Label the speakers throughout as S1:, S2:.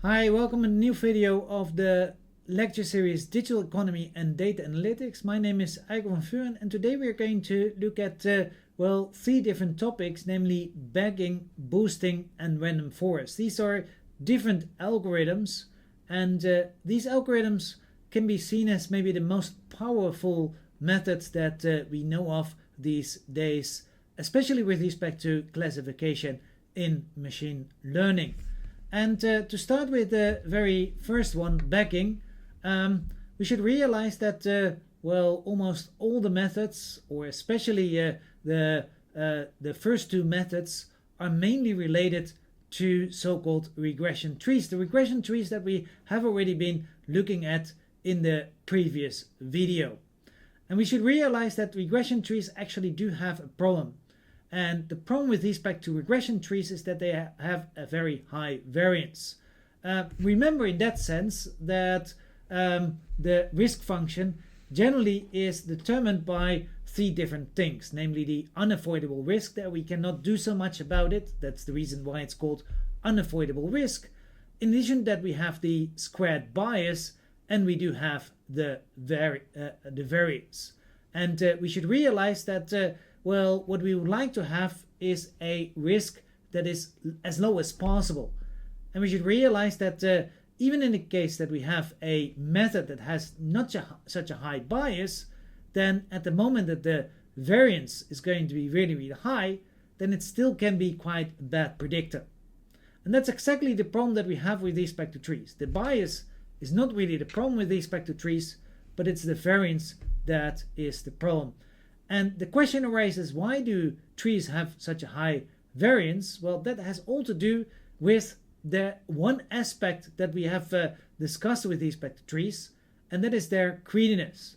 S1: Hi, welcome to a new video of the lecture series Digital Economy and Data Analytics. My name is Eiko van Vuren and today we are going to look at three different topics, namely bagging, boosting and random forest. These are different algorithms and these algorithms can be seen as maybe the most powerful methods that we know of these days, especially with respect to classification in machine learning. And to start with the very first one, bagging, we should realize that almost all the methods, or especially the first two methods, are mainly related to so-called regression trees. The regression trees that we have already been looking at in the previous video. And we should realize that regression trees actually do have a problem. And the problem with respect to regression trees is that they have a very high variance. Remember in that sense that the risk function generally is determined by three different things, namely the unavoidable risk, that we cannot do so much about it. That's the reason why it's called unavoidable risk. In addition, that we have the squared bias and we do have the variance. And we should realize that what we would like to have is a risk that is as low as possible. And we should realize that even in the case that we have a method that has not such a high bias, then at the moment that the variance is going to be really, really high, then it still can be quite a bad predictor. And that's exactly the problem that we have with respect to trees. The bias is not really the problem with respect to trees, but it's the variance that is the problem. And the question arises, why do trees have such a high variance? Well, that has all to do with the one aspect that we have discussed with respect to trees, and that is their greediness.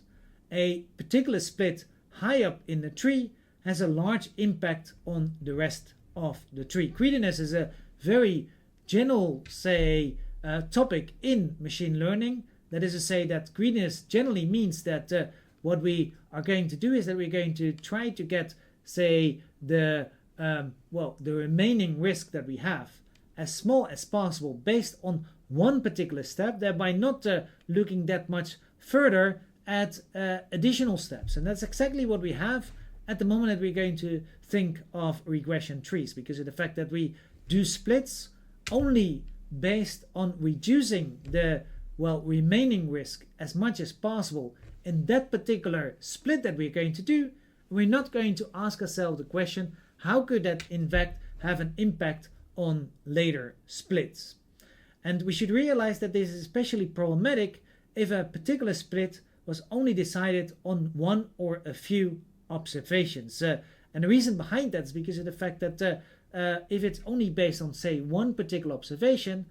S1: A particular split high up in the tree has a large impact on the rest of the tree. Greediness is a very general, topic in machine learning. That is to say that greediness generally means that what we are going to do is that we're going to try to get, the remaining risk that we have as small as possible based on one particular step, thereby not looking that much further at additional steps. And that's exactly what we have at the moment that we're going to think of regression trees, because of the fact that we do splits only based on reducing the remaining risk as much as possible in that particular split that we're going to do. We're not going to ask ourselves the question, how could that in fact have an impact on later splits? And we should realize that this is especially problematic if a particular split was only decided on one or a few observations. And the reason behind that is because of the fact that if it's only based on, one particular observation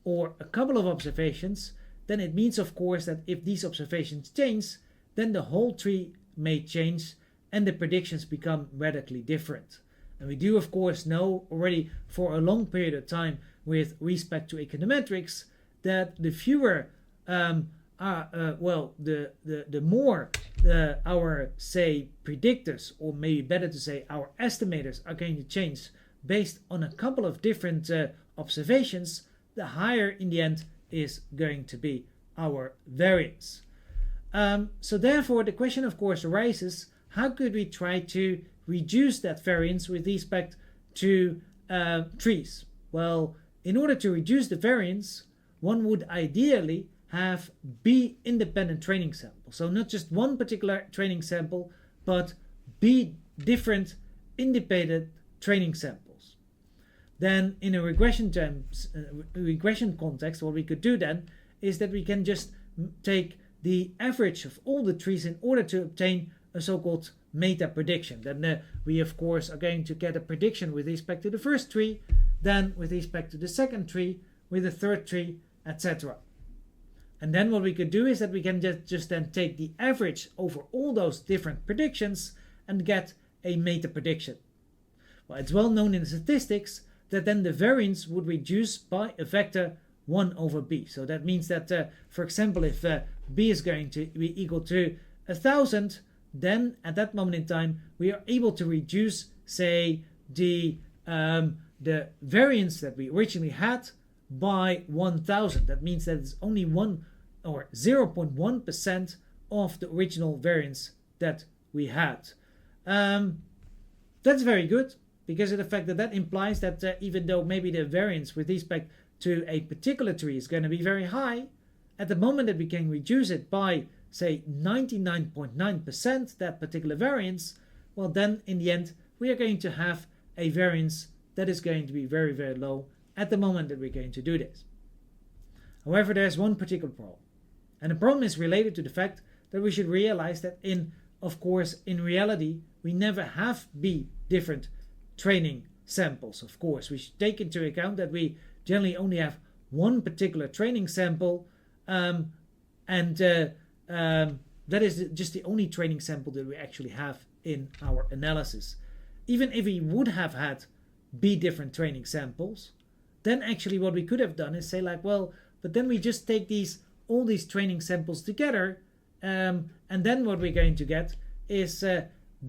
S1: or a couple of observations, then it means, of course, that if these observations change, then the whole tree may change and the predictions become radically different. And we do, of course, know already for a long period of time with respect to econometrics that the fewer the more our predictors, or maybe better to say our estimators, are going to change based on a couple of different observations, the higher in the end is going to be our variance. So therefore the question of course arises, how could we try to reduce that variance with respect to trees? Well, in order to reduce the variance, one would ideally have B independent training samples. So not just one particular training sample, but B different independent training samples. Then in a regression context, what we could do then is that we can just take the average of all the trees in order to obtain a so-called meta prediction. Then we of course are going to get a prediction with respect to the first tree, then with respect to the second tree, with the third tree, etc. And then what we could do is that we can just then take the average over all those different predictions and get a meta prediction. Well, it's well known in statistics that then the variance would reduce by a vector 1 over b. So that means that, for example, if b is going to be equal to 1,000, then at that moment in time we are able to reduce, the variance that we originally had by 1000. That means that it's only 1 or 0.1% of the original variance that we had. That's very good, because of the fact that implies that even though maybe the variance with respect to a particular tree is going to be very high, at the moment that we can reduce it by, say, 99.9%, that particular variance, well, then in the end we are going to have a variance that is going to be very, very low at the moment that we're going to do this. However, there's one particular problem. And the problem is related to the fact that we should realize that of course, in reality, we never have different training samples. Of course, we should take into account that we generally only have one particular training sample, and that is just the only training sample that we actually have in our analysis. Even if we would have had different training samples, then actually what we could have done is say like, well, but then we just take all these training samples together, and then what we're going to get is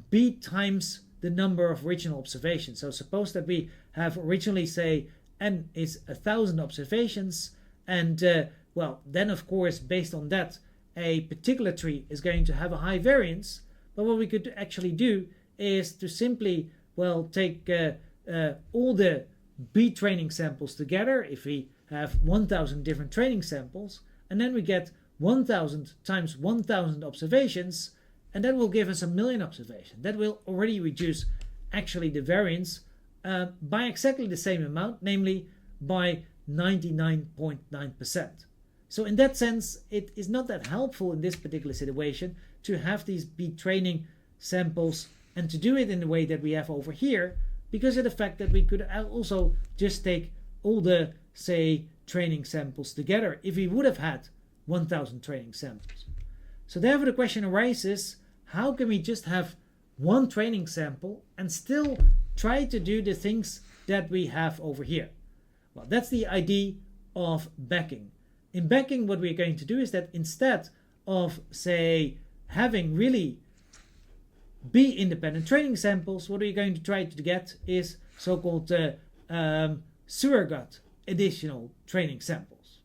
S1: B times the number of original observations. So suppose that we have originally, say, N is 1,000 observations, and well, then of course, based on that, a particular tree is going to have a high variance. But what we could actually do is to simply, well, take all the B training samples together, if we have 1,000 different training samples, and then we get 1,000 times 1,000 observations, and that will give us 1,000,000 observations. That will already reduce actually the variance by exactly the same amount, namely by 99.9%. So in that sense, it is not that helpful in this particular situation to have these B training samples and to do it in the way that we have over here, because of the fact that we could also just take all the, say, training samples together if we would have had 1,000 training samples. So therefore the question arises, how can we just have one training sample and still try to do the things that we have over here? Well, that's the idea of backing. In backing, what we're going to do is that instead of, say, having really B independent training samples, what we're going to try to get is so-called surrogate additional training samples.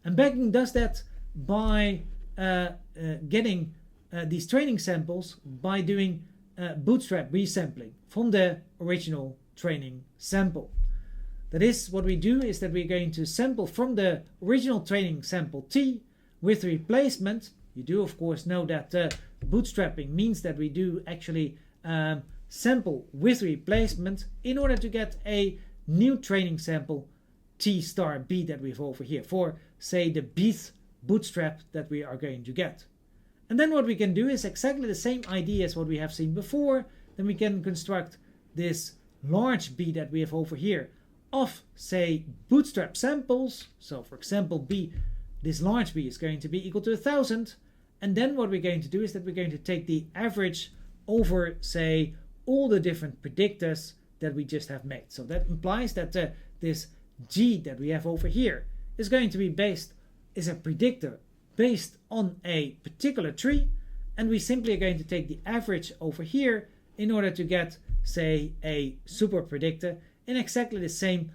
S1: And backing does that by getting these training samples by doing bootstrap resampling from the original training sample. That is, what we do is that we're going to sample from the original training sample T with replacement. You do, of course, know that bootstrapping means that we do actually sample with replacement in order to get a new training sample T star B that we have over here for, say, the Bth bootstrap that we are going to get. And then what we can do is exactly the same idea as what we have seen before. Then we can construct this large B that we have over here of, say, bootstrap samples. So for example, B, this large B is going to be equal to 1,000. And then what we're going to do is that we're going to take the average over, say, all the different predictors that we just have made. So that implies that this G that we have over here is going to be is a predictor based on a particular tree, and we simply are going to take the average over here in order to get, say, a super predictor in exactly the same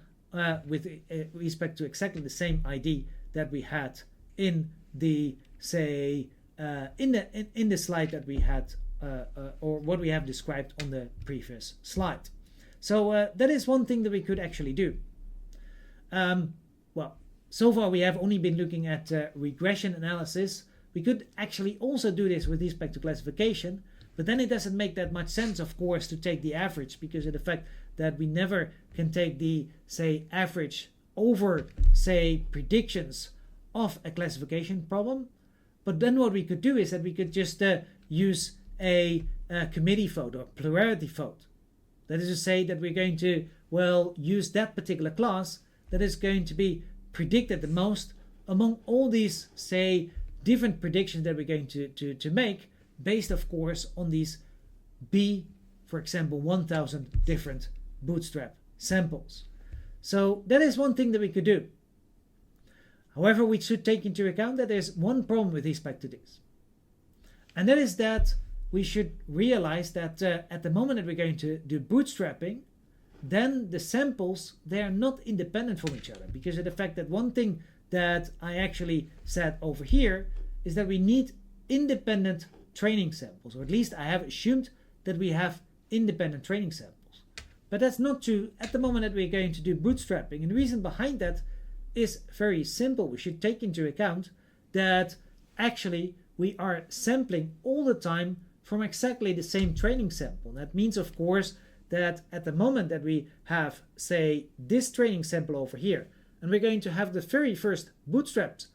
S1: with respect to exactly the same ID that we had in the, say, in the slide that we had or what we have described on the previous slide. So that is one thing that we could actually do. Well, so far we have only been looking at regression analysis. We could actually also do this with respect to classification, but then it doesn't make that much sense, of course, to take the average, because of the fact that we never can take the, say, average over, say, predictions of a classification problem. But then what we could do is that we could just use a committee vote or plurality vote. That is to say that we're going to, well, use that particular class that is going to be predicted the most among all these, say, different predictions that we're going to make, based, of course, on these B, for example, 1,000 different bootstrap samples. So that is one thing that we could do. However, we should take into account that there's one problem with respect to this. And that is that we should realize that at the moment that we're going to do bootstrapping, then the samples, they are not independent from each other, because of the fact that one thing that I actually said over here is that we need independent training samples, or at least I have assumed that we have independent training samples. But that's not true at the moment that we're going to do bootstrapping, and the reason behind that is very simple. We should take into account that actually we are sampling all the time from exactly the same training sample. That means, of course, that at the moment that we have, say, this training sample over here, and we're going to have the very first bootstrapped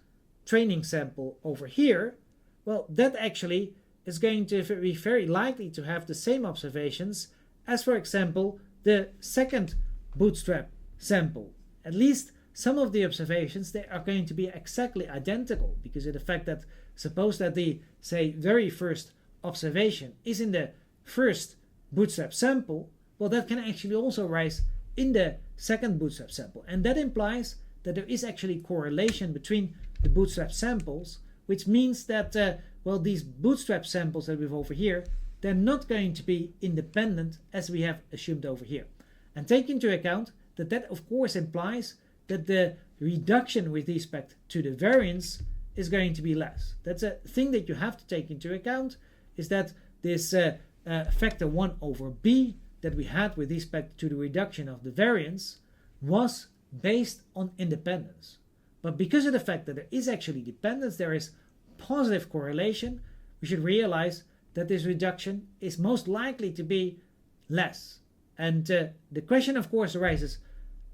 S1: training sample over here, well, that actually is going to be very likely to have the same observations as, for example, the second bootstrap sample. At least some of the observations, they are going to be exactly identical, because of the fact that suppose that the, say, very first observation is in the first bootstrap sample, well, that can actually also rise in the second bootstrap sample. And that implies that there is actually correlation between the bootstrap samples, which means that, well, these bootstrap samples that we have over here, they're not going to be independent as we have assumed over here. And take into account that that, of course, implies that the reduction with respect to the variance is going to be less. That's a thing that you have to take into account, is that this factor 1 over b that we had with respect to the reduction of the variance was based on independence. But because of the fact that there is actually dependence, there is positive correlation, we should realize that this reduction is most likely to be less. And the question, of course, arises,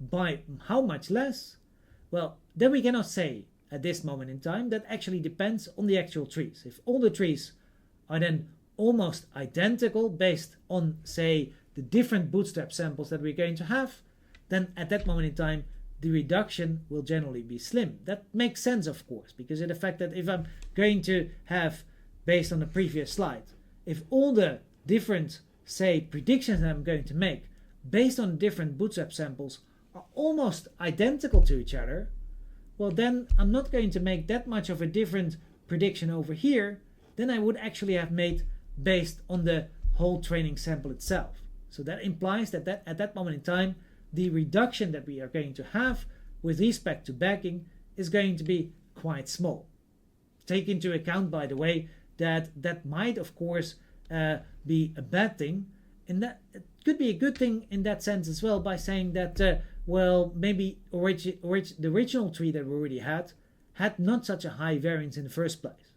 S1: by how much less? Well, then we cannot say at this moment in time. That actually depends on the actual trees. If all the trees are then almost identical based on, say, the different bootstrap samples that we're going to have, then at that moment in time the reduction will generally be slim. That makes sense, of course, because of the fact that if I'm going to have, based on the previous slide, if all the different, say, predictions that I'm going to make based on different bootstrap samples are almost identical to each other, well, then I'm not going to make that much of a different prediction over here than I would actually have made based on the whole training sample itself. So that implies that at that moment in time, the reduction that we are going to have with respect to backing is going to be quite small. Take into account, by the way, that that might, of course, be a bad thing. And that it could be a good thing in that sense as well, by saying that, well, maybe the original tree that we already had not such a high variance in the first place.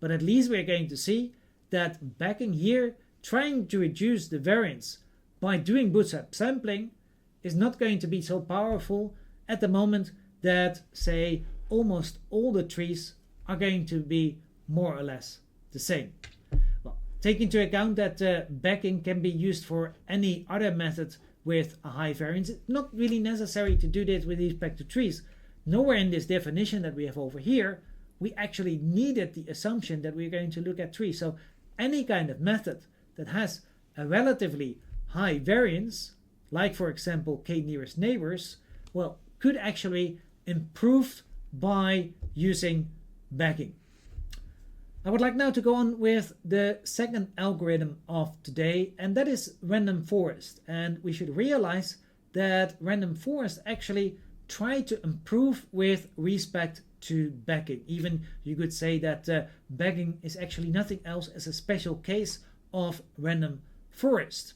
S1: But at least we're going to see that backing here, trying to reduce the variance by doing bootstrap sampling, is not going to be so powerful at the moment that, say, almost all the trees are going to be more or less the same. Well, take into account that backing can be used for any other method with a high variance. It's not really necessary to do this with respect to trees. Nowhere in this definition that we have over here, we actually needed the assumption that we're going to look at trees. So any kind of method that has a relatively high variance, like for example k nearest neighbors, well, could actually improve by using backing. I would like now to go on with the second algorithm of today, and that is random forest. And we should realize that random forest actually try to improve with respect to backing. Even you could say that backing is actually nothing else as a special case of random forest.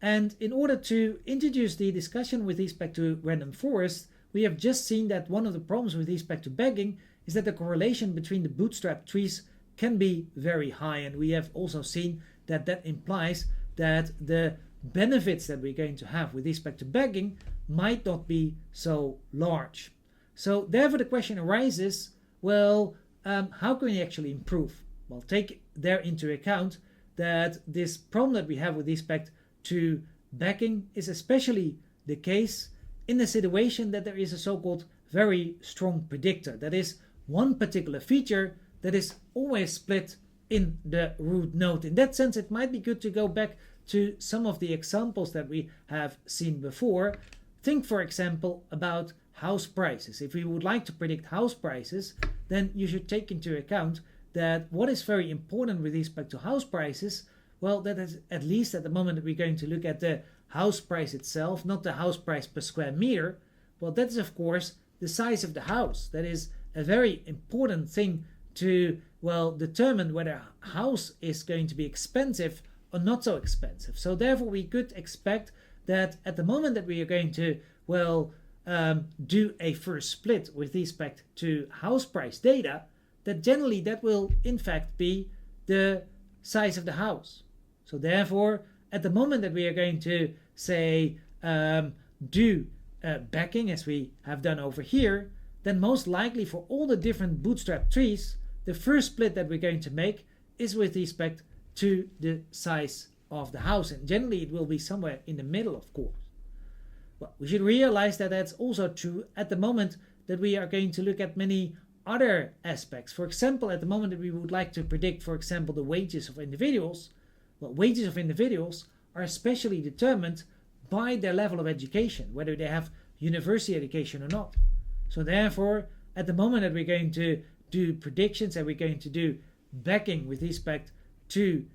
S1: And in order to introduce the discussion with respect to random forest, we have just seen that one of the problems with respect to backing is that the correlation between the bootstrap trees can be very high, and we have also seen that that implies that the benefits that we're going to have with respect to backing might not be so large. So therefore the question arises, well, how can we actually improve? Well, take there into account that this problem that we have with respect to backing is especially the case in the situation that there is a so-called very strong predictor. That is one particular feature that is always split in the root node. In that sense, it might be good to go back to some of the examples that we have seen before. Think, for example, about house prices. If we would like to predict house prices, then you should take into account that what is very important with respect to house prices, well, that is at least at the moment that we're going to look at the house price itself, not the house price per square meter, well, that's of course the size of the house. That is a very important thing to, well, determine whether a house is going to be expensive or not so expensive. So therefore we could expect that at the moment that we are going to, well, do a first split with respect to house price data, that generally that will in fact be the size of the house. So therefore, at the moment that we are going to say do backing as we have done over here, then most likely for all the different bootstrap trees, the first split that we're going to make is with respect to the size of the house, and generally it will be somewhere in the middle, of course. Well, we should realize that that's also true at the moment that we are going to look at many other aspects. For example, at the moment that we would like to predict, for example, the wages of individuals, well, wages of individuals are especially determined by their level of education, whether they have university education or not. So therefore, at the moment that we're going to do predictions and we're going to do backing with respect to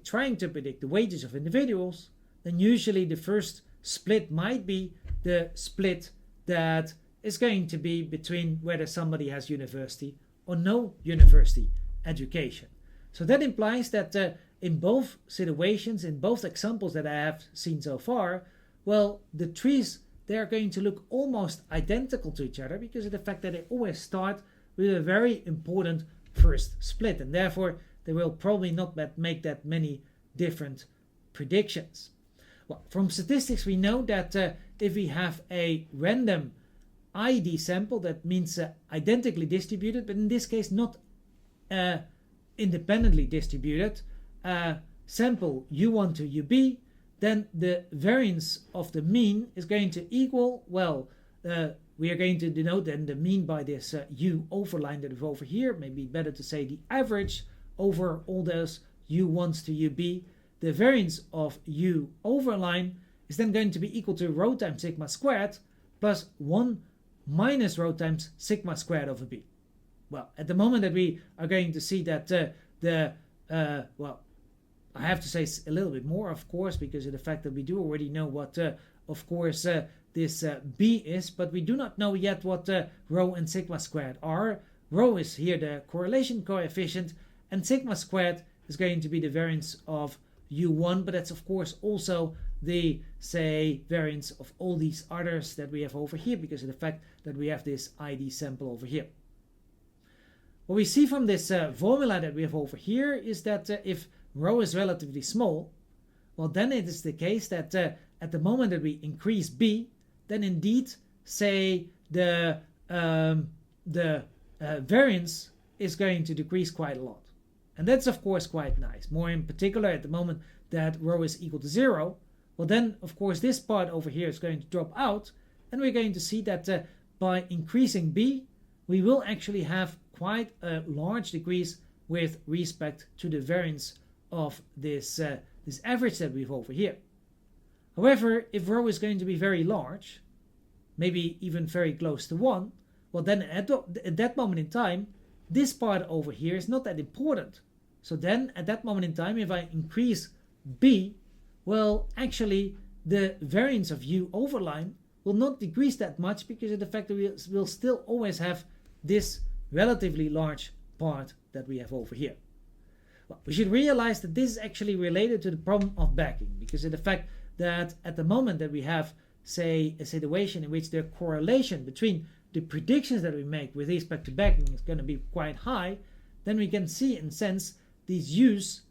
S1: trying to predict the wages of individuals, then usually the first split might be the split that is going to be between whether somebody has university or no university education. So that implies that in both situations, in both examples that I have seen so far, well, the trees, they are going to look almost identical to each other because of the fact that they always start with a very important first split, and therefore they will probably not make that many different predictions. Well, from statistics we know that if we have a random ID sample, that means identically distributed, but in this case not independently distributed, sample U1 to UB, then the variance of the mean is going to equal, well, we are going to denote then the mean by this U overline that is over here. Maybe better to say the average over all those U1s to UB. The variance of U overline is then going to be equal to rho times sigma squared plus 1 minus rho times sigma squared over B. Well, at the moment that we are going to see that well, I have to say a little bit more, of course, because of the fact that we do already know what, of course, this B is, but we do not know yet what rho and sigma squared are. Rho is here the correlation coefficient, and sigma squared is going to be the variance of U1, but that's of course also the, say, variance of all these others that we have over here because of the fact that we have this ID sample over here. What we see from this formula that we have over here is that if rho is relatively small, well, then it is the case that at the moment that we increase B, then indeed, say, the variance is going to decrease quite a lot. And that's of course quite nice. More in particular at the moment that rho is equal to 0, well then of course this part over here is going to drop out, and we're going to see that by increasing B, we will actually have quite a large decrease with respect to the variance of this average that we have over here. However, if rho is going to be very large, maybe even very close to 1, well then at that moment in time, this part over here is not that important. So then at that moment in time, if I increase B, well actually the variance of U overline will not decrease that much because of the fact that we will still always have this relatively large part that we have over here. Well, we should realize that this is actually related to the problem of backing because of the fact that at the moment that we have, say, a situation in which the correlation between the predictions that we make with respect to backing is going to be quite high, then we can see in a sense these U's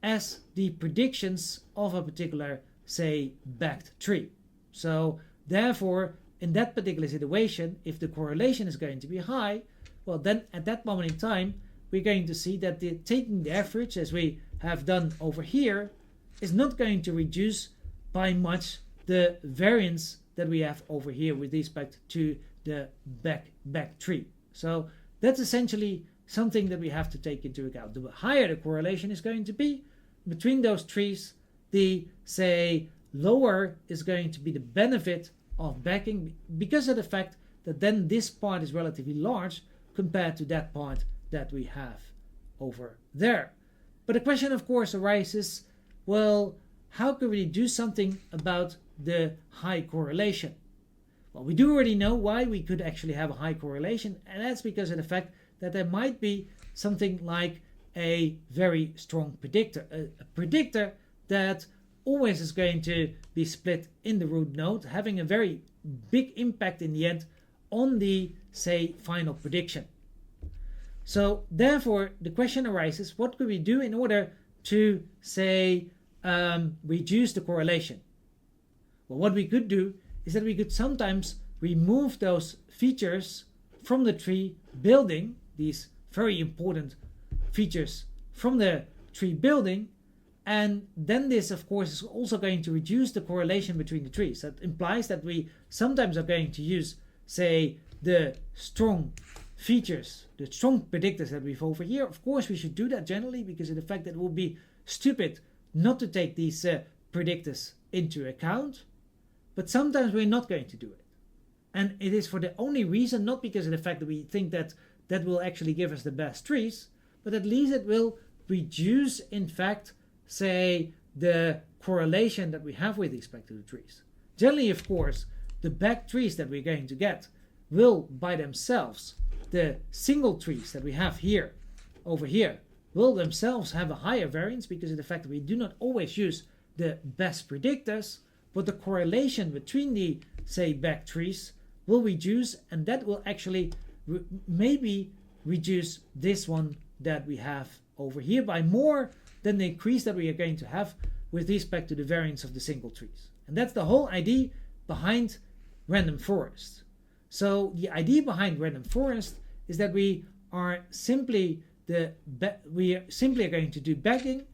S1: as the predictions of a particular, say, backed tree. So therefore, in that particular situation, if the correlation is going to be high, well then at that moment in time, we're going to see that taking the average, as we have done over here, is not going to reduce by much the variance that we have over here with respect to the back tree. So that's essentially something that we have to take into account. The higher the correlation is going to be between those trees, the, say, lower is going to be the benefit of backing because of the fact that then this part is relatively large compared to that part that we have over there. But the question of course arises, well, how could we do something about the high correlation? Well, we do already know why we could actually have a high correlation, and that's because of the fact that there might be something like a very strong predictor, a predictor that always is going to be split in the root node, having a very big impact in the end on the, say, final prediction. So therefore the question arises, what could we do in order to, say, reduce the correlation? Well, what we could do is that we could sometimes remove those features from the tree building, these very important features from the tree building, and then this of course is also going to reduce the correlation between the trees. That implies that we sometimes are going to use, say, the strong features, the strong predictors that we've over here. Of course we should do that generally because of the fact that it would be stupid not to take these predictors into account, but sometimes we're not going to do it. And it is for the only reason, not because of the fact that we think that that will actually give us the best trees, but at least it will reduce, in fact, say, the correlation that we have with respect to the trees. Generally, of course, the back trees that we're going to get will by themselves, the single trees that we have here, over here, will themselves have a higher variance because of the fact that we do not always use the best predictors, but the correlation between the, say, back trees will reduce, and that will actually maybe reduce this one that we have over here by more than the increase that we are going to have with respect to the variance of the single trees. And that's the whole idea behind random forest. So the idea behind random forest is that we are simply going to do bagging,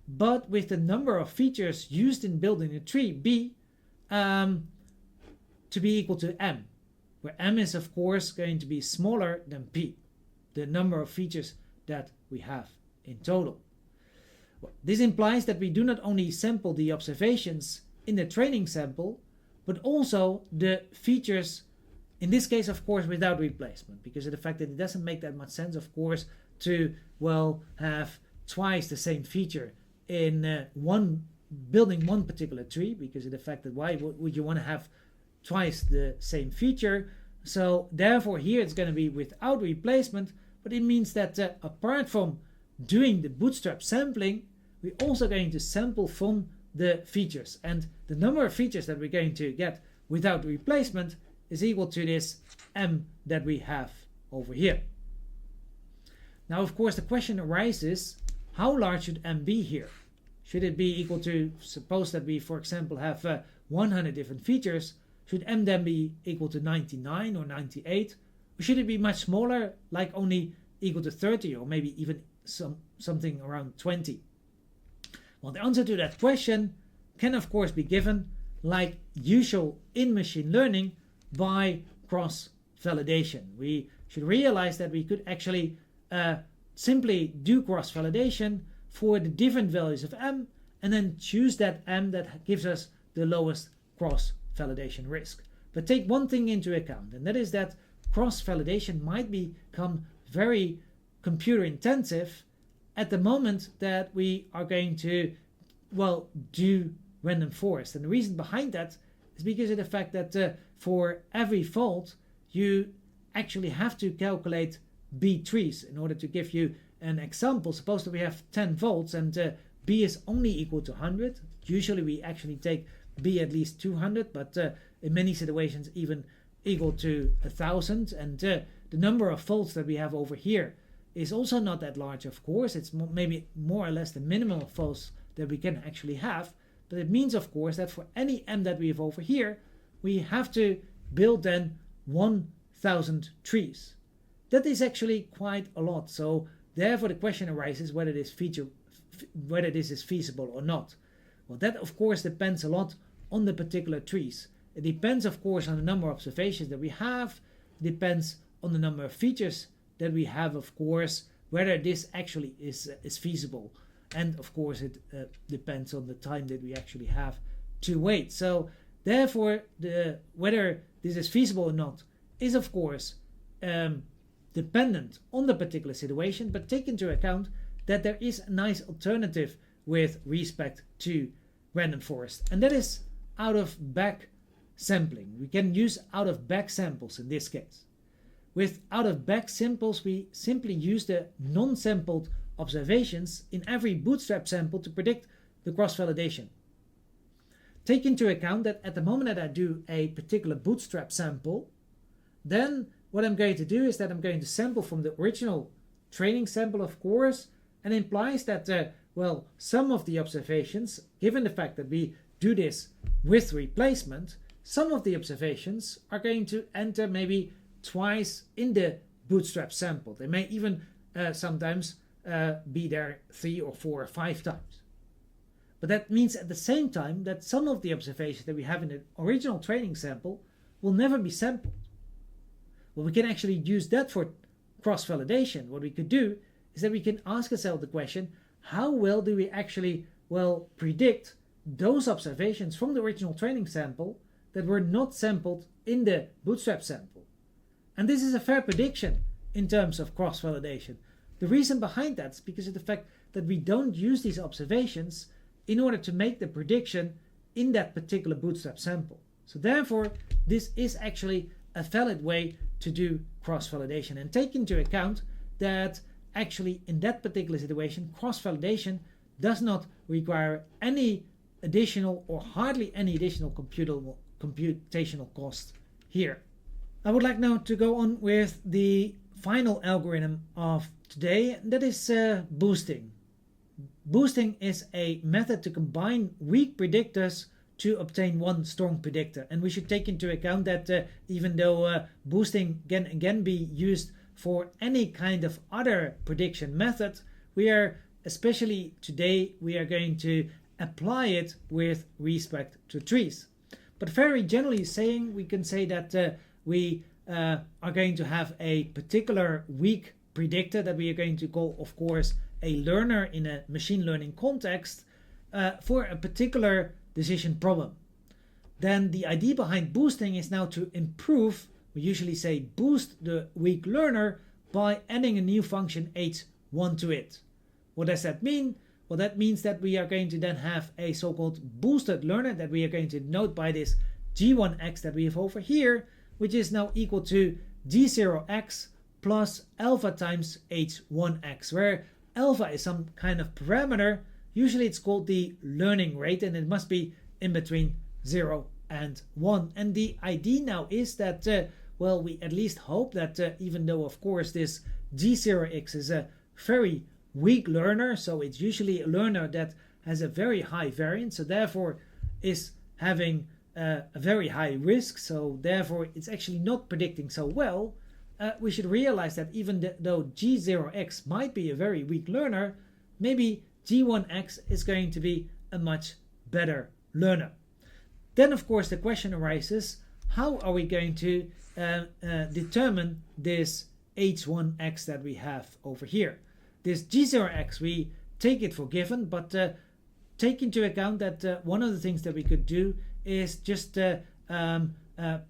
S1: but with the number of features used in building a tree B to be equal to M, where M is of course going to be smaller than P, the number of features that we have in total. Well, this implies that we do not only sample the observations in the training sample, but also the features, in this case of course without replacement, because of the fact that it doesn't make that much sense of course to, well, have twice the same feature in building one particular tree, because of the fact that why would you want to have twice the same feature? So therefore here it's going to be without replacement, but it means that apart from doing the bootstrap sampling, we're also going to sample from the features, and the number of features that we're going to get without replacement is equal to this M that we have over here. Now of course the question arises, how large should M be here? Should it be equal to, suppose that we for example have 100 different features, should M then be equal to 99 or 98? Or should it be much smaller, like only equal to 30 or maybe even something around 20? Well, the answer to that question can of course be given, like usual in machine learning, by cross-validation. We should realize that we could actually simply do cross-validation for the different values of M and then choose that M that gives us the lowest cross-validation risk. But take one thing into account, and that is that cross-validation might become very computer intensive at the moment that we are going to, well, do random forest. And the reason behind that is because of the fact that for every fault you actually have to calculate B trees. In order to give you an example, suppose that we have 10 volts and B is only equal to 100. Usually we actually take B at least 200, but in many situations even equal to 1000, and the number of volts that we have over here is also not that large, of course. It's maybe more or less the minimum of volts that we can actually have, but it means of course that for any M that we have over here we have to build then 1000 trees. That is actually quite a lot, so therefore the question arises whether this is feasible or not. Well, that of course depends a lot on the particular trees. It depends of course on the number of observations that we have, it depends on the number of features that we have, of course, whether this actually is feasible, and of course it depends on the time that we actually have to wait. So therefore whether this is feasible or not is of course dependent on the particular situation, but take into account that there is a nice alternative with respect to random forest, and that is out of back sampling. We can use out of back samples in this case. With out of back samples, we simply use the non-sampled observations in every bootstrap sample to predict the cross-validation. Take into account that at the moment that I do a particular bootstrap sample, then what I'm going to do is that I'm going to sample from the original training sample, of course, and implies that, well, some of the observations, given the fact that we do this with replacement, some of the observations are going to enter maybe twice in the bootstrap sample. They may even sometimes be there 3 or 4 or 5 times. But that means at the same time that some of the observations that we have in the original training sample will never be sampled. Well, we can actually use that for cross-validation. What we could do is that we can ask ourselves the question, how well do we actually, well, predict those observations from the original training sample that were not sampled in the bootstrap sample? And this is a fair prediction in terms of cross-validation. The reason behind that is because of the fact that we don't use these observations in order to make the prediction in that particular bootstrap sample. So therefore, this is actually a valid way to do cross-validation, and take into account that actually in that particular situation, cross-validation does not require any additional or hardly any additional computational cost here. I would like now to go on with the final algorithm of today, and that is boosting. Boosting is a method to combine weak predictors to obtain one strong predictor. And we should take into account that even though boosting can again be used for any kind of other prediction method, we are, especially today, we are going to apply it with respect to trees. But very generally saying, we can say that we are going to have a particular weak predictor that we are going to call, of course, a learner in a machine learning context for a particular decision problem. Then the idea behind boosting is now to improve, we usually say boost the weak learner by adding a new function h1 to it. What does that mean? Well, that means that we are going to then have a so-called boosted learner that we are going to denote by this g1x that we have over here, which is now equal to g0x plus alpha times h1x, where alpha is some kind of parameter. Usually it's called the learning rate, and it must be in between 0 and 1. And the idea now is that, well, we at least hope that even though, of course, this g0x is a very weak learner, so it's usually a learner that has a very high variance, so therefore is having a very high risk, so therefore it's actually not predicting so well, we should realize that even though g0x might be a very weak learner, maybe g1x is going to be a much better learner. Then of course the question arises, how are we going to determine this h1x that we have over here? This g0x, we take it for given, but take into account that one of the things that we could do is just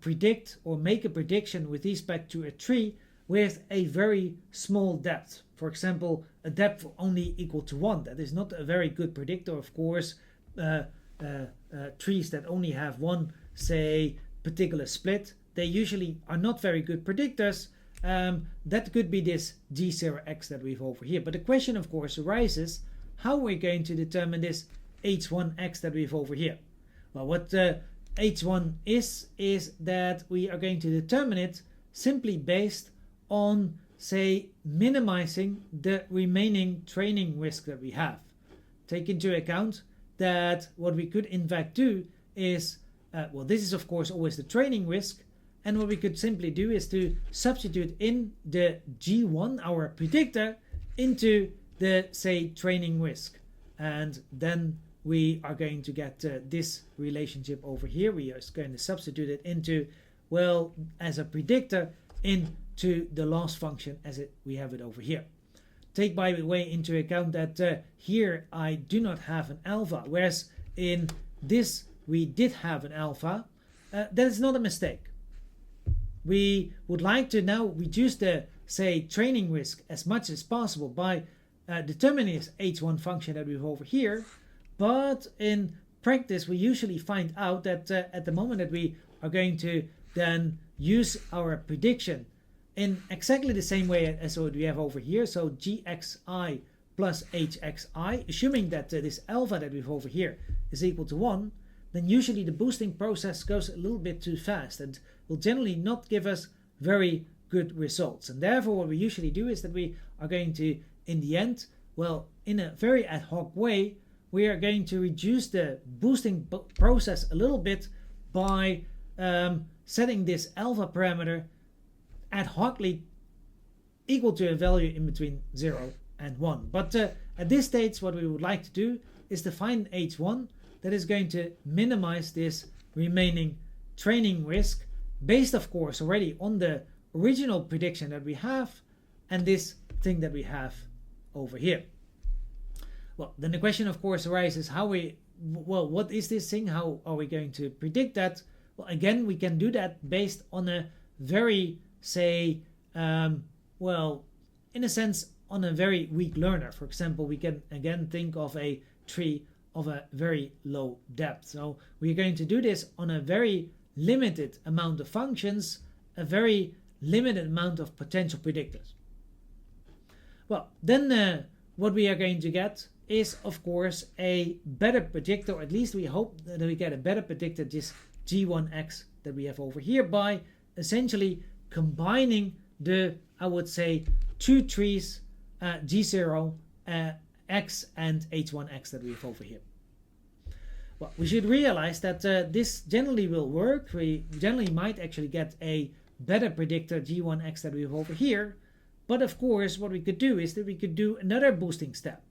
S1: predict or make a prediction with respect to a tree with a very small depth. For example, a depth only equal to 1. That is not a very good predictor, of course. Trees that only have one, say, particular split, they usually are not very good predictors. That could be this g0x that we have over here. But the question, of course, arises, how are we going to determine this h1x that we have over here? Well, what h1 is that we are going to determine it simply based on, say, minimizing the remaining training risk that we have. Take into account that what we could in fact do is, well, this is of course always the training risk, and what we could simply do is to substitute in the g1, our predictor, into the, say, training risk. And then we are going to get this relationship over here. We are going to substitute it into, well, as a predictor into the loss function as we have it over here. Take by the way into account that here I do not have an alpha, whereas in this we did have an alpha. That is not a mistake. We would like to now reduce the, say, training risk as much as possible by determining this h1 function that we have over here. But in practice, we usually find out that at the moment that we are going to then use our prediction in exactly the same way as what we have over here, so gxi plus hxi, assuming that this alpha that we have over here is equal to 1, then usually the boosting process goes a little bit too fast and will generally not give us very good results. And therefore what we usually do is that we are going to, in the end, well, in a very ad hoc way, we are going to reduce the boosting process a little bit by setting this alpha parameter ad hocly equal to a value in between 0 and 1. But at this stage, what we would like to do is to find h1 that is going to minimize this remaining training risk, based of course already on the original prediction that we have and this thing that we have over here. Well, then the question of course arises, what is this thing? How are we going to predict that? Well, again, we can do that based on a very, say, well, in a sense, on a very weak learner. For example, we can again think of a tree of a very low depth. So we're going to do this on a very limited amount of functions, a very limited amount of potential predictors. Well, then what we are going to get is, of course, a better predictor, or at least we hope that we get a better predictor, this g1x that we have over here, by essentially combining the, I would say, two trees, g0, x and h1x that we have over here. Well, we should realize that this generally will work. We generally might actually get a better predictor g1x that we have over here. But of course, what we could do is that we could do another boosting step.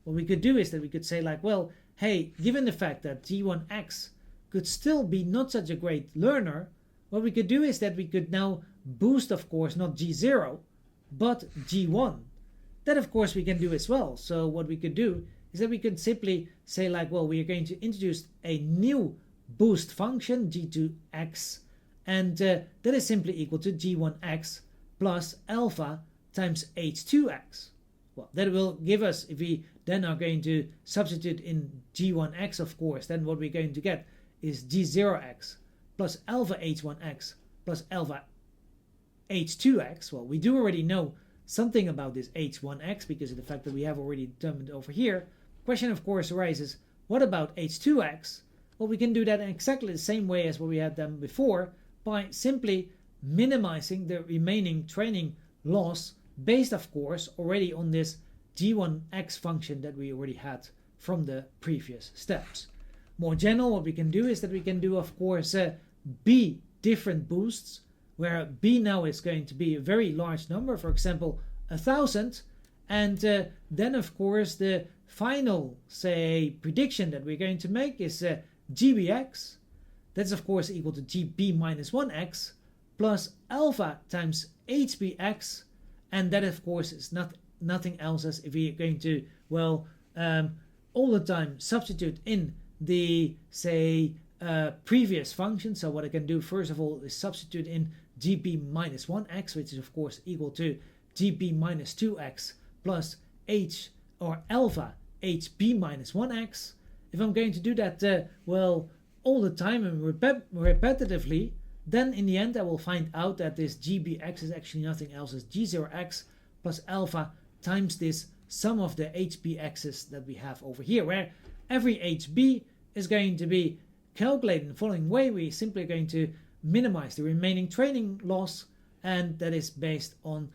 S1: What we could do is that we could say like, well, hey, given the fact that g1x could still be not such a great learner, what we could do is that we could now boost, of course, not g0, but g1. That, of course, we can do as well. So what we could do is that we could simply say like, well, we are going to introduce a new boost function, g2x, and that is simply equal to g1x plus alpha times h2x. Well, that will give us, if we then are going to substitute in g1x, of course, then what we're going to get is g0x plus alpha h1x plus alpha h2x. Well, we do already know something about this h1x because of the fact that we have already determined over here. Question, of course, arises, what about h2x? Well, we can do that in exactly the same way as what we had done before, by simply minimizing the remaining training loss based, of course, already on this g1x function that we already had from the previous steps. More general, what we can do is that we can do, of course, b different boosts, where b now is going to be a very large number, for example, 1,000, and then, of course, the final, say, prediction that we're going to make is gbx. That's, of course, equal to gb minus 1x plus alpha times hbx, and that, of course, is nothing else as if we are going to, well, all the time substitute in the, say, previous function. So what I can do first of all is substitute in gb minus 1x, which is of course equal to gb minus 2x plus h or alpha hb minus 1x. If I'm going to do that, well, all the time and repetitively, then in the end I will find out that this gbx is actually nothing else as g0x plus alpha times this sum of the hbx's that we have over here, where every hb is going to be calculated in the following way. We're simply going to minimize the remaining training loss, and that is based on,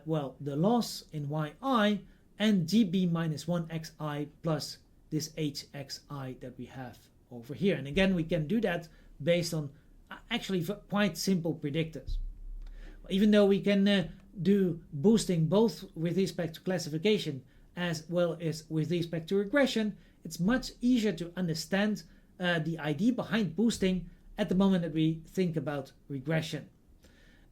S1: well, the loss in yi and gb minus 1xi plus this hxi that we have over here. And again, we can do that based on actually quite simple predictors. Even though we can do boosting both with respect to classification as well as with respect to regression, it's much easier to understand the idea behind boosting at the moment that we think about regression.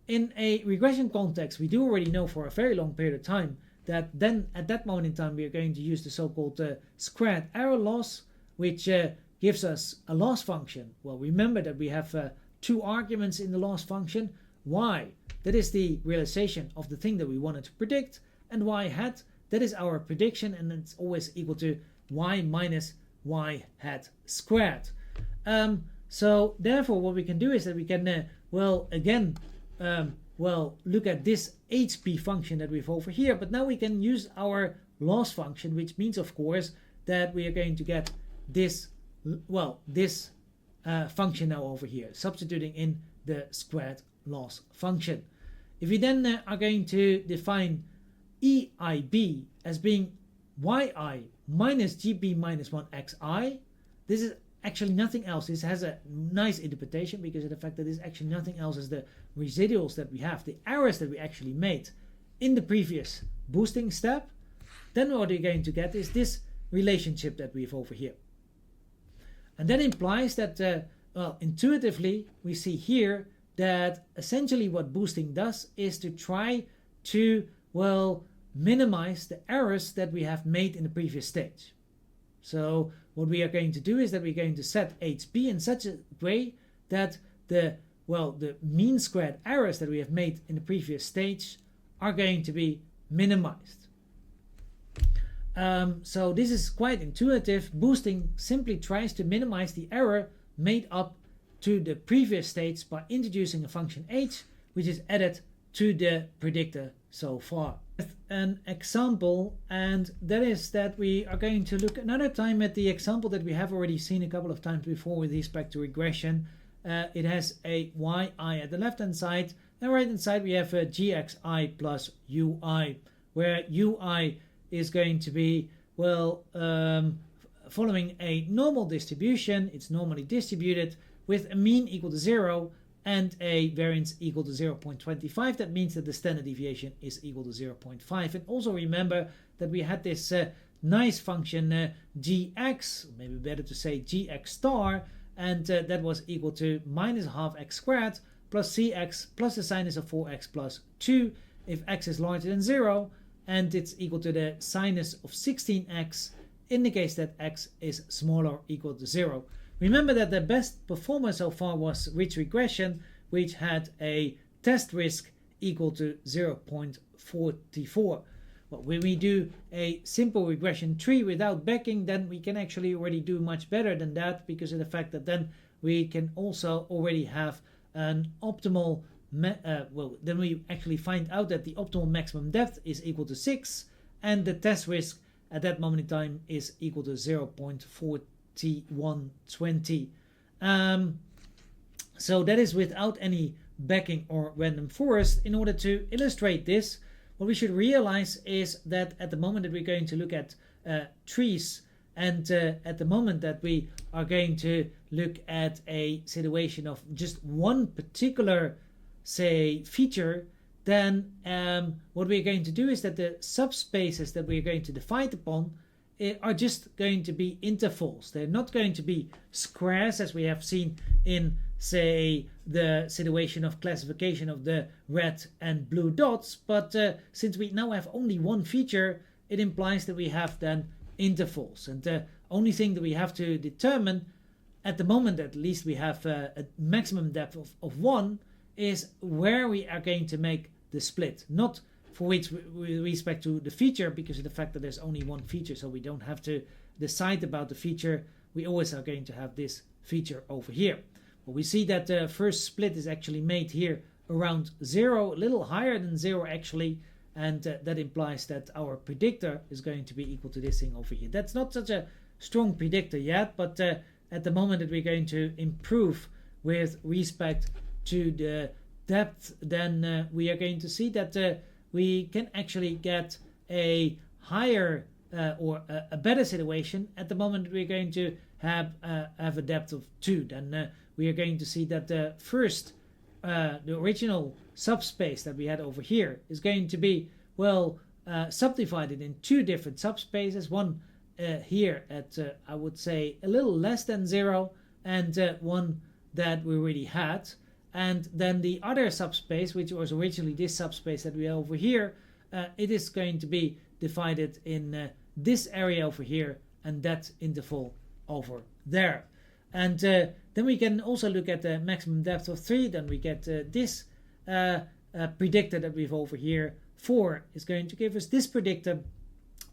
S1: In a regression context, we do already know for a very long period of time that then at that moment in time we are going to use the so-called squared error loss, which gives us a loss function. Well, remember that we have two arguments in the loss function. Y, that is the realization of the thing that we wanted to predict, and y hat, that is our prediction, and it's always equal to y minus y hat squared. So therefore what we can do is that we can look at this hp function that we have over here, but now we can use our loss function, which means of course that we are going to get this function now over here, substituting in the squared loss function. If we then are going to define EIB as being yi minus gb minus 1 xi, this is actually nothing else. This has a nice interpretation because of the fact that this is actually nothing else as the residuals that we have, the errors that we actually made in the previous boosting step. Then what we're going to get is this relationship that we have over here. And that implies that, intuitively, we see here that essentially what boosting does is to try to, minimize the errors that we have made in the previous stage. So what we are going to do is that we're going to set HB in such a way that the mean squared errors that we have made in the previous stage are going to be minimized. So this is quite intuitive. Boosting simply tries to minimize the error made up to the previous stage by introducing a function h, which is added to the predictor so far. An example, and that is that we are going to look another time at the example that we have already seen a couple of times before with respect to regression. It has a yi at the left hand side, and right hand side we have a gxi plus ui, where ui is going to be following a normal distribution. It's normally distributed with a mean equal to 0 and a variance equal to 0.25. That means that the standard deviation is equal to 0.5. And also remember that we had this nice function gx, maybe better to say gx star, and that was equal to minus half x squared plus cx plus the sinus of 4x plus 2 if x is larger than 0, and it's equal to the sinus of 16x in the case that x is smaller or equal to 0. Remember that the best performer so far was ridge regression, which had a test risk equal to 0.44. But when we do a simple regression tree without backing, then we can actually already do much better than that, because of the fact that then we can also already have an optimal, then we actually find out that the optimal maximum depth is equal to 6, and the test risk at that moment in time is equal to 0.4120. So that is without any backing or random forest. In order to illustrate this, what we should realize is that at the moment that we're going to look at trees, and at the moment that we are going to look at a situation of just one particular, say, feature, then what we're going to do is that the subspaces that we're going to divide upon are just going to be intervals. They're not going to be squares as we have seen in, say, the situation of classification of the red and blue dots, but since we now have only one feature, it implies that we have then intervals, and the only thing that we have to determine at the moment, at least we have a maximum depth of 1, is where we are going to make the split, not for which with respect to the feature, because of the fact that there's only one feature, so we don't have to decide about the feature. We always are going to have this feature over here. But we see that the first split is actually made here around 0, a little higher than 0 actually, and that implies that our predictor is going to be equal to this thing over here. That's not such a strong predictor yet, but at the moment that we're going to improve with respect to the depth, then we are going to see that we can actually get a higher or a better situation. At the moment we're going to have a depth of 2, then we are going to see that the first, the original subspace that we had over here is going to be, subdivided in 2 different subspaces. One here at, I would say, a little less than 0, and one that we already had. And then the other subspace, which was originally this subspace that we have over here, it is going to be divided in this area over here and that interval over there. And then we can also look at the maximum depth of 3. Then we get this predictor that we have over here. 4 is going to give us this predictor.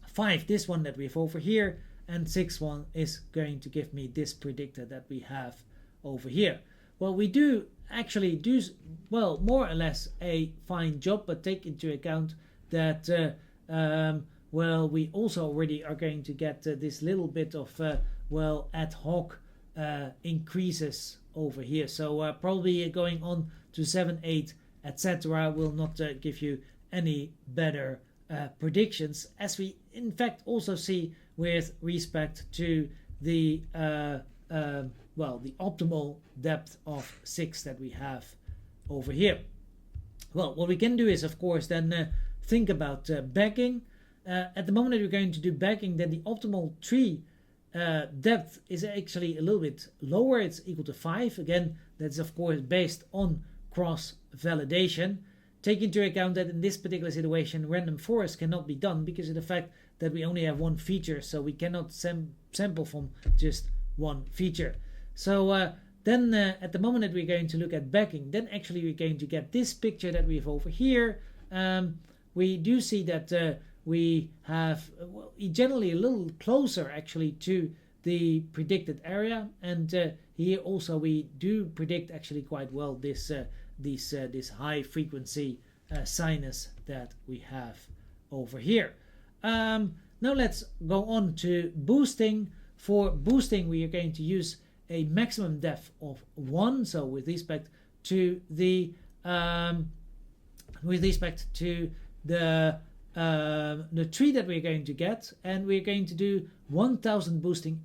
S1: 5, this one that we have over here. and sixth one is going to give me this predictor that we have over here. Well, we do actually do, well, more or less a fine job, but take into account that well, we also already are going to get this little bit of well, ad hoc increases over here. So probably going on to 7, 8, etc. will not give you any better predictions, as we in fact also see with respect to the well, the optimal depth of 6 that we have over here. Well, what we can do is, of course, then think about backing. At the moment that we're going to do backing, then the optimal tree depth is actually a little bit lower. It's equal to 5. Again, that's of course based on cross-validation. Take into account that in this particular situation, random forest cannot be done because of the fact that we only have one feature, so we cannot sample from just one feature. So then at the moment that we're going to look at backing, then actually we're going to get this picture that we have over here. We do see that we have well, generally a little closer actually to the predicted area, and here also we do predict actually quite well this this high frequency sinus that we have over here. Now let's go on to boosting. For boosting, we are going to use a maximum depth of 1. So with respect to the tree that we're going to get, and we're going to do 1000 boosting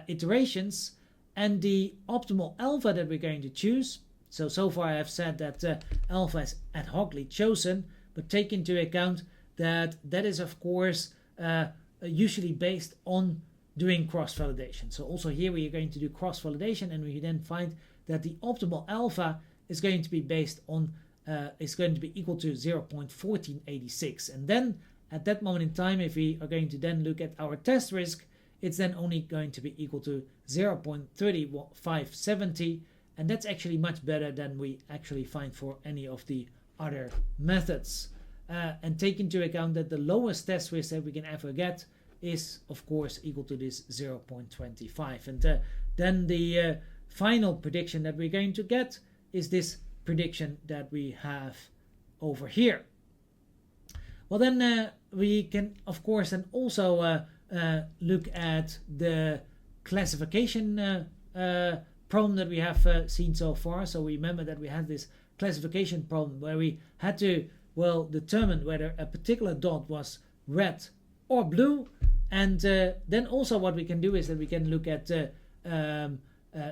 S1: iterations, and the optimal alpha that we're going to choose. So far I have said that alpha is ad hocly chosen, but take into account that that is of course usually based on doing cross-validation. So also here we are going to do cross-validation, and we then find that the optimal alpha is going to be based on is going to be equal to 0.1486. And then at that moment in time, if we are going to then look at our test risk, it's then only going to be equal to 0.3570, and that's actually much better than we actually find for any of the other methods. And take into account that the lowest test risk that we can ever get is of course equal to this 0.25, and then the final prediction that we're going to get is this prediction that we have over here. Well, then we can of course then also look at the classification problem that we have seen so far. So remember that we had this classification problem where we had to, well, determine whether a particular dot was red or blue, and then also what we can do is that we can look at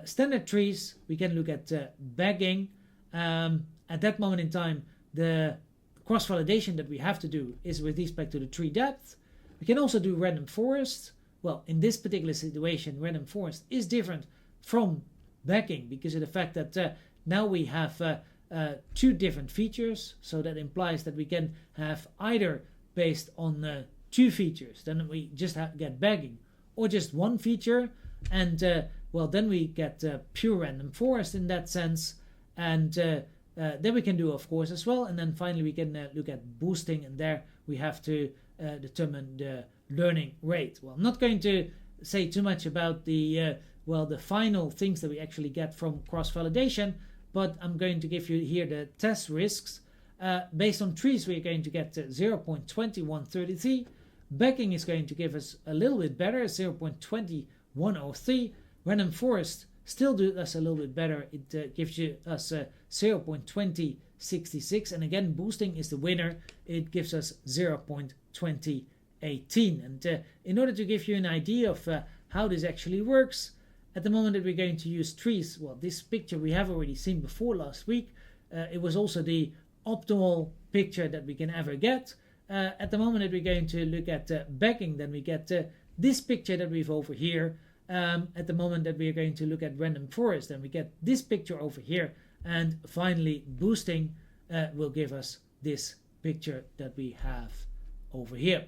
S1: standard trees, we can look at bagging. At that moment in time, the cross-validation that we have to do is with respect to the tree depth. We can also do random forest. Well, in this particular situation, random forest is different from backing because of the fact that now we have 2 different features, so that implies that we can have either based on 2 features, then we just get bagging, or just 1 feature, and well, then we get pure random forest in that sense, and then we can do of course as well, and then finally we can look at boosting, and there we have to determine the learning rate. Well, I'm not going to say too much about the well, the final things that we actually get from cross-validation, but I'm going to give you here the test risks. Based on trees, we're going to get 0.2133. Backing is going to give us a little bit better, 0.2103. Random forest still do us a little bit better. It gives you us 0.2066. And again, boosting is the winner. It gives us 0.2018. And in order to give you an idea of how this actually works, at the moment that we're going to use trees, well, this picture we have already seen before last week. It was also the optimal picture that we can ever get. At the moment that we're going to look at backing, then we get this picture that we've over here. At the moment that we are going to look at random forest, then we get this picture over here. And finally, boosting will give us this picture that we have over here.